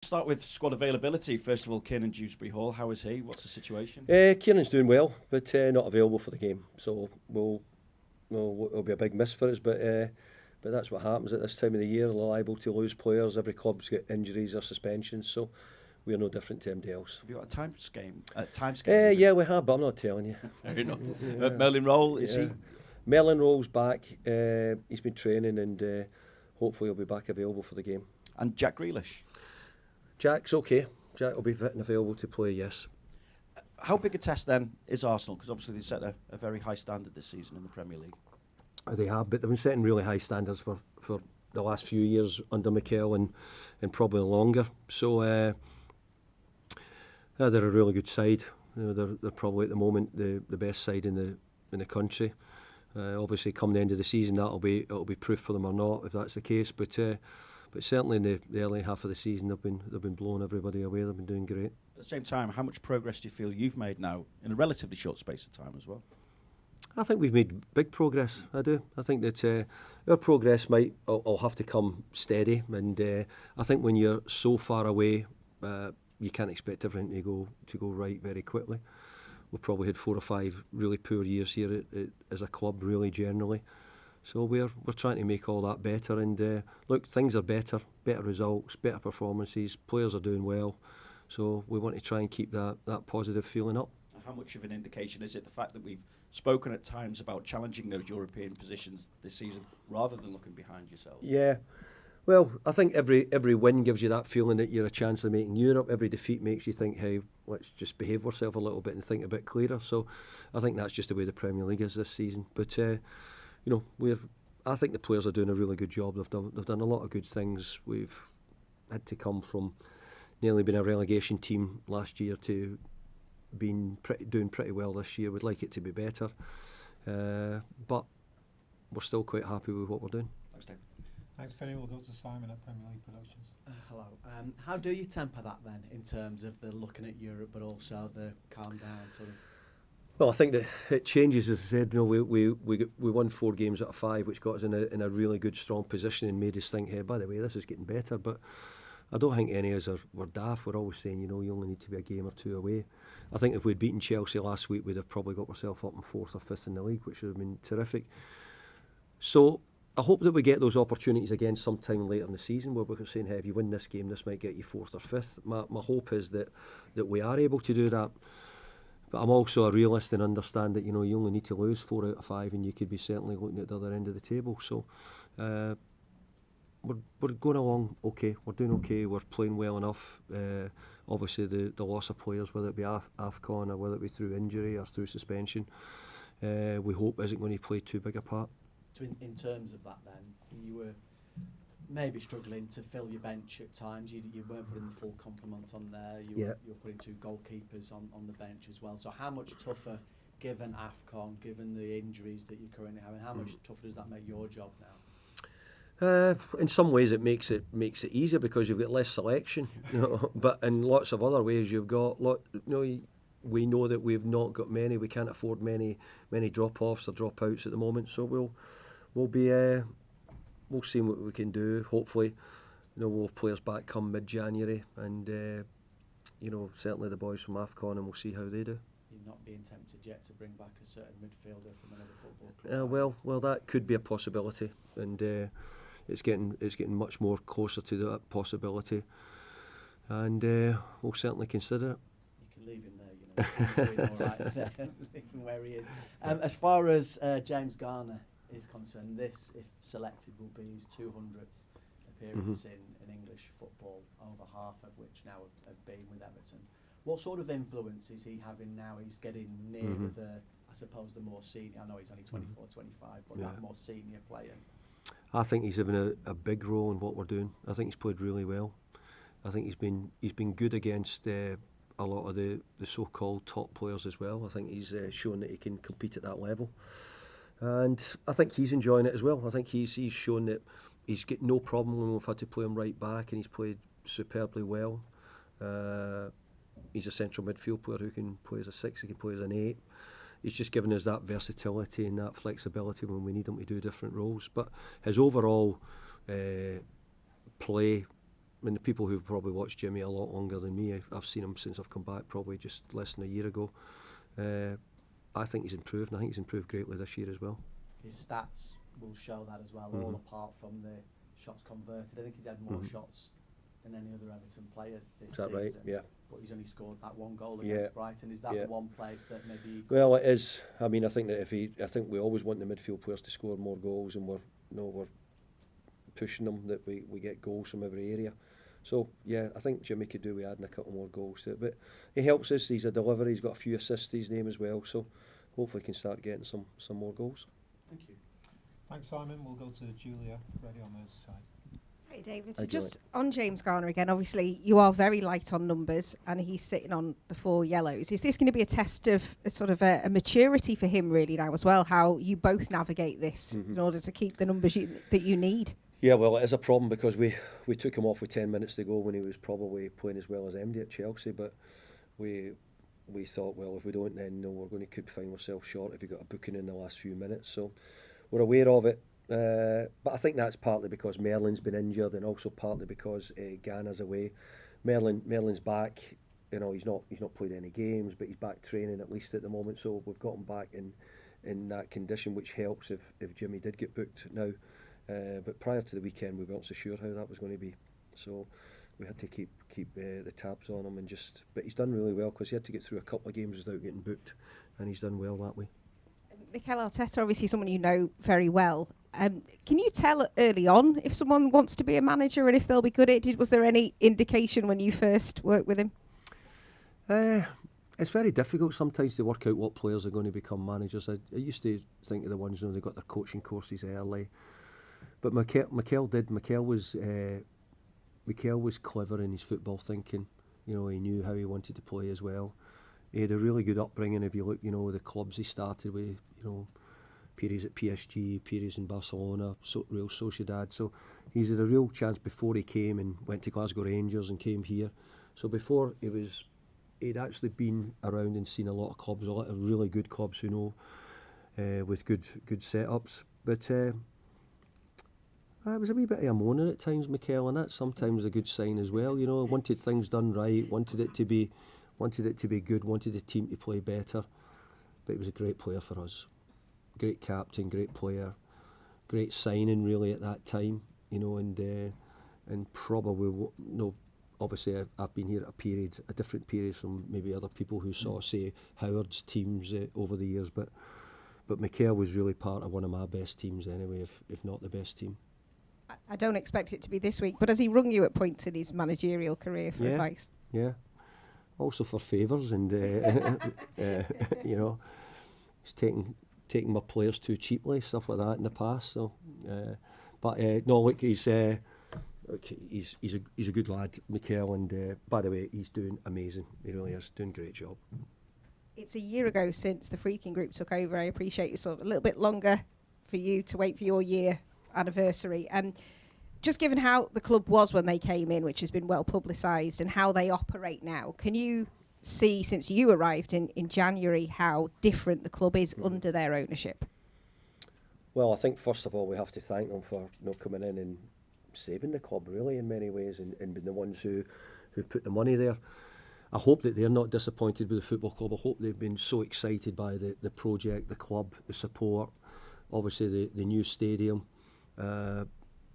Start with squad availability. First of all, Kiernan Dewsbury Hall. How is he? What's the situation? Kiernan's doing well, but not available for the game. So it'll be a big miss for us. But that's what happens at this time of the year. They're liable to lose players. Every club's got injuries or suspensions. So we're no different to anybody else. Have you got a time scale? Yeah, we have, but I'm not telling you. Fair enough. Merlin Roll, is he? Merlin Roll's back. He's been training, and hopefully he'll be back available for the game. And Jack Grealish? Jack's okay. Jack will be fit and available to play, yes. How big a test then is Arsenal? Because obviously they set a very high standard this season in the Premier League. They have, but they've been setting really high standards for the last few years under Mikael and probably longer. So they're a really good side. They're probably at the moment the best side in the country. Obviously, come the end of the season, it'll be proof for them or not if that's the case. But certainly in the early half of the season, they've been blowing everybody away. They've been doing great. At the same time, how much progress do you feel you've made now in a relatively short space of time as well? I think we've made big progress. I do. I think that our progress will have to come steady, and I think when you're so far away, you can't expect everything to go right very quickly. We've probably had 4 or 5 really poor years here as a club, really generally. So we're trying to make all that better, and look, things are better results, better performances, players are doing well, so we want to try and keep that positive feeling up. How much of an indication is it the fact that we've spoken at times about challenging those European positions this season rather than looking behind yourselves? Yeah, well, I think every win gives you that feeling that you're a chance of making Europe. Every defeat makes you think, hey, let's just behave ourselves a little bit and think a bit clearer. So I think that's just the way the Premier League is this season. But I think the players are doing a really good job. They've done a lot of good things. We've had to come from nearly being a relegation team last year to doing pretty well this year. We'd like it to be better, but we're still quite happy with what we're doing. Thanks, Dave. Thanks, Ferry. We'll go to Simon at Premier League Productions. Hello. How do you temper that then, in terms of the looking at Europe, but also the calm down sort of? Well, I think that it changes. As I said, we won 4 games out of 5, which got us in a really good, strong position and made us think, hey, by the way, this is getting better. But I don't think any of us were daft. We're always saying, you only need to be a game or 2 away. I think if we'd beaten Chelsea last week, we'd have probably got ourselves up in 4th or 5th in the league, which would have been terrific. So I hope that we get those opportunities again sometime later in the season where we're saying, hey, if you win this game, this might get you 4th or 5th. My hope is that we are able to do that. But I'm also a realist and understand that, you only need to lose 4 out of 5 and you could be certainly looking at the other end of the table. So we're going along okay. We're doing okay. We're playing well enough. Obviously, the loss of players, whether it be AFCON or whether it be through injury or through suspension, we hope isn't going to play too big a part. So in terms of that then, you were maybe struggling to fill your bench at times. You weren't putting the full complement on there. You were putting 2 goalkeepers on the bench as well. So how much tougher, given AFCON, given the injuries that you're currently having, how much tougher does that make your job now? In some ways it makes it easier because you've got less selection, but in lots of other ways you've got we know that we've not got many. We can't afford many drop-offs or drop-outs at the moment. So we'll see what we can do. Hopefully, we'll have players back come mid-January, and certainly the boys from AFCON, and we'll see how they do. You're not being tempted yet to bring back a certain midfielder from another football club? Well, that could be a possibility, and it's getting much more closer to that possibility, and we'll certainly consider it. You can leave him there, He's doing all right there, where he is. As far as James Garner is concerned, this, if selected, will be his 200th appearance in English football, over half of which now have been with Everton. What sort of influence is he having now? He's getting near I suppose, the more senior. I know he's only 24, 25, but that more senior player. I think he's having a big role in what we're doing. I think he's played really well. I think he's been good against a lot of the so-called top players as well. I think he's shown that he can compete at that level. And I think he's enjoying it as well. I think he's shown that he's got no problem when we've had to play him right back, and he's played superbly well. He's a central midfield player who can play as a 6, he can play as an 8. He's just given us that versatility and that flexibility when we need him to do different roles. But his overall play mean, the people who've probably watched Jimmy a lot longer than me, I've seen him since I've come back, probably just less than a year ago. I think he's improved, and I think he's improved greatly this year as well. His stats will show that as well, all apart from the shots converted. I think he's had more shots than any other Everton player this season. Is that right? Yeah. But he's only scored that one goal against Brighton. Is that the one place that maybe? Well, it is. I mean, I think that I think we always want the midfield players to score more goals, and we're pushing them that we get goals from every area. So yeah, I think Jimmy could do with adding a couple more goals to it, but he helps us. He's a deliverer. He's got a few assists to his name as well. So hopefully, he can start getting some more goals. Thank you. Thanks, Simon. We'll go to Julia, ready on Merseyside. Hey, David. Hi, So just on James Garner again, obviously you are very light on numbers and he's sitting on the 4 yellows. Is this going to be a test of a sort of a maturity for him really now as well, how you both navigate this in order to keep the numbers that you need? Yeah, well, it is a problem because we took him off with 10 minutes to go when he was probably playing as well as MD at Chelsea, but we thought, well, if we don't, then we're going to could find ourselves short if we got a booking in the last few minutes. So we're aware of it. But I think that's partly because Merlin's been injured and also partly because Ghana's away. Merlin's back. You know, he's not played any games, but he's back training at least at the moment. So we've got him back in that condition, which helps if Jimmy did get booked now. But prior to the weekend, we weren't so sure how that was going to be. So we had to keep the tabs on him but he's done really well because he had to get through a couple of games without getting booked, and he's done well that way. Mikel Arteta, obviously someone you know very well. Can you tell early on if someone wants to be a manager and if they'll be good at it? Was there any indication when you first worked with him? It's very difficult sometimes to work out what players are going to become managers. I used to think of the ones they got their coaching courses early, but Mikel did. Mikel was clever in his football thinking. You know, he knew how he wanted to play as well. He had a really good upbringing. If you look, the clubs he started with, periods at PSG, periods in Barcelona, Real Sociedad. So he's had a real chance before he came and went to Glasgow Rangers and came here. So before he'd actually been around and seen a lot of clubs, a lot of really good clubs with good setups. But it was a wee bit of a moaner at times, Mikel, and that's sometimes a good sign as well. Wanted things done right, wanted it to be good, wanted the team to play better. But he was a great player for us. Great captain, great player, great signing really at that time, and probably, obviously I've been here at a different period from maybe other people who saw, say, Howard's teams over the years, but Mikel was really part of one of my best teams anyway, if not the best team. I don't expect it to be this week, but has he rung you at points in his managerial career for advice? Yeah. Also for favours and, he's taking my players too cheaply, stuff like that in the past. So, he's a good lad, Mikel, and by the way, he's doing amazing. He really is doing a great job. It's a year ago since the Freaking Group took over. I appreciate you sort of a little bit longer for you to wait for your year anniversary. Just given how the club was when they came in, which has been well publicised, and how they operate now, can you see, since you arrived in January, how different the club is under their ownership? Well, I think first of all we have to thank them for coming in and saving the club really in many ways, and being the ones who put the money there. I hope that they're not disappointed with the football club. I hope they've been so excited by the project, the club, the support, obviously the new stadium,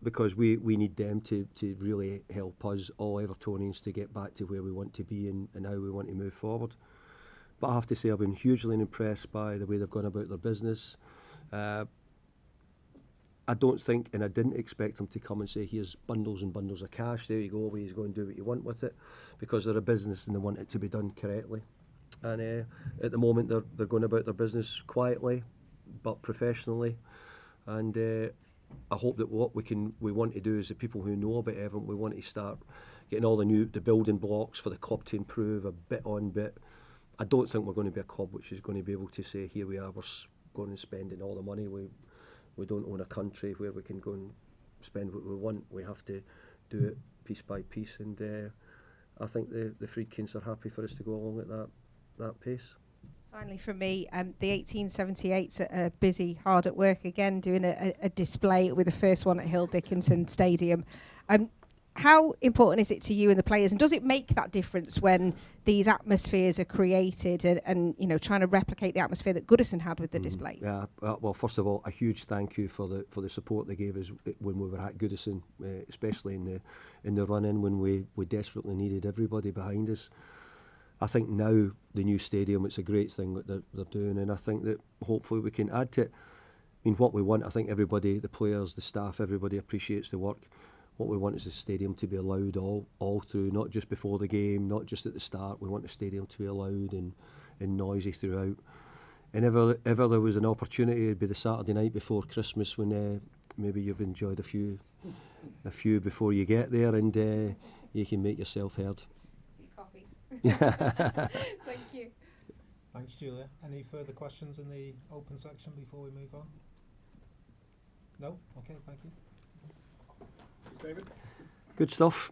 because we need them to really help us, all Evertonians, to get back to where we want to be and how we want to move forward. But I have to say I've been hugely impressed by the way they've gone about their business. I don't think, and I didn't expect them to come and say, here's bundles and bundles of cash, there you go, please go and do what you want with it, because they're a business and they want it to be done correctly. And at the moment they're going about their business quietly but professionally, and I hope that what we want to do is the people who know about Everton, we want to start getting all the building blocks for the club to improve a bit on bit. I don't think we're going to be a club which is going to be able to say, here we are, we're going and spending all the money. We don't own a country where we can go and spend what we want. We have to do it piece by piece, and I think the Friedkins are happy for us to go along at that pace. Finally from me, the 1878s are busy, hard at work again, doing a display with the first one at Hill Dickinson Stadium. how important is it to you and the players, and does it make that difference when these atmospheres are created and you know, trying to replicate the atmosphere that Goodison had with the displays? Yeah, well, first of all, a huge thank you for the support they gave us when we were at Goodison, especially in the run-in when we desperately needed everybody behind us. I think now the new stadium, it's a great thing that they're doing, and I think that hopefully we can add to it. I mean, what we want, I think everybody, the players, the staff, everybody appreciates the work. What we want is the stadium to be allowed all through, not just before the game, not just at the start. We want the stadium to be loud and noisy throughout. And ever there was an opportunity, it'd be the Saturday night before Christmas when maybe you've enjoyed a few before you get there, and you can make yourself heard. Coffees. Thank you. Thanks, Julia. Any further questions in the open section before we move on? No? Okay, thank you. David? Good stuff.